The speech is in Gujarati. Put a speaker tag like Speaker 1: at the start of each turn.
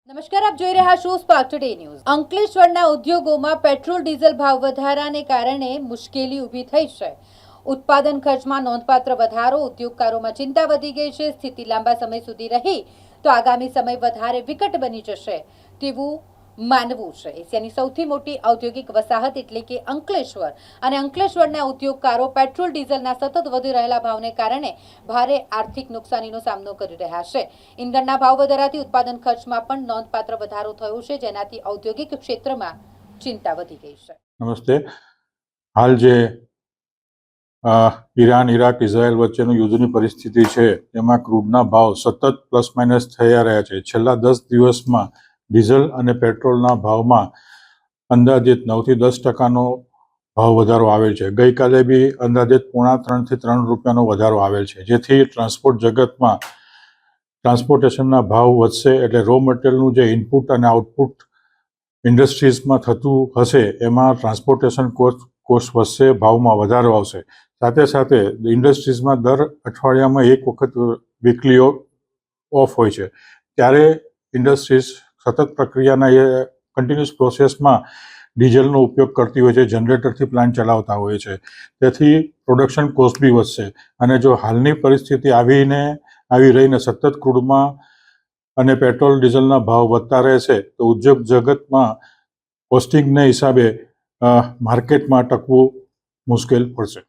Speaker 1: નમસ્કાર, આપ જોઈ રહ્યા છો સ્પાર્ક ટુડે ન્યૂઝ। અંકલેશ્વરના ઉદ્યોગોમાં પેટ્રોલ ડીઝલ ભાવ વધારાને કારણે મુશ્કેલી ઊભી થઈ છે। ઉત્પાદન ખર્ચમાં નોંધપાત્ર વધારો, ઉદ્યોગકારોમાં ચિંતા વધી ગઈ છે। સ્થિતિ લાંબા સમય સુધી રહી તો આગામી સમય વધારે વિકટ બની જશે તેવું માનવું છે। એશિયાની સૌથી મોટી ઔદ્યોગિક વસાહત એટલે કે અંકલેશ્વર અને અંકલેશ્વરના ઉદ્યોગકારો પેટ્રોલ ડીઝલના સતત વધી રહેલા ભાવને કારણે ભારે આર્થિક નુકસાનીનો સામનો કરી રહ્યા છે। ઇંધણના ભાવ વધારાથી ઉત્પાદન ખર્ચમાં પણ નોંધપાત્ર વધારો થયો છે, જેનાથી ઔદ્યોગિક ક્ષેત્રમાં ચિંતા વધી ગઈ છે।
Speaker 2: નમસ્તે। હાલ જે ઈરાન, ઇરાક, ઇઝરાયલ વચ્ચેનું યુદ્ધની પરિસ્થિતિ છે તેમાં ક્રૂડના ભાવ સતત પ્લસ માઇનસ થયા રહ્યા છે। છેલ્લા 10 દિવસમાં ડીઝલ અને પેટ્રોલના ભાવમાં અંદાજિત 9 થી 10% ભાવ વધારો આવેલ છે। ગઈકાલે બી અંદાજિત 2.5 થી 3 રૂપિયાનો વધારો આવેલ છે, જેથી ટ્રાન્સપોર્ટ જગતમાં ટ્રાન્સપોર્ટેશનના ભાવ વધશે એટલે રો મટીરિયલનું જે ઇનપુટ અને આઉટપુટ ઇન્ડસ્ટ્રીઝમાં થતું હશે એમાં ટ્રાન્સપોર્ટેશન કોસ્ટ વધશે, ભાવમાં વધારો આવશે। સાથે સાથે ઇન્ડસ્ટ્રીઝમાં દર અઠવાડિયામાં એક વખત વીકલી ઓફ હોય છે, ત્યારે ઇન્ડસ્ટ્રીઝ સતત પ્રક્રિયાના એ કન્ટિન્યુઅસ પ્રોસેસમાં ડીઝલનો ઉપયોગ કરતી હોય છે, જનરેટરથી પ્લાન્ટ ચલાવતા હોય છે, તેથી પ્રોડક્શન કોસ્ટ બી વધશે। અને જો હાલની પરિસ્થિતિ આવી રહીને સતત ક્રૂડમાં અને પેટ્રોલ ડીઝલના ભાવ વધતા રહેશે તો ઉદ્યોગ જગતમાં કોસ્ટિંગના હિસાબે માર્કેટમાં ટકવું મુશ્કેલ પડશે।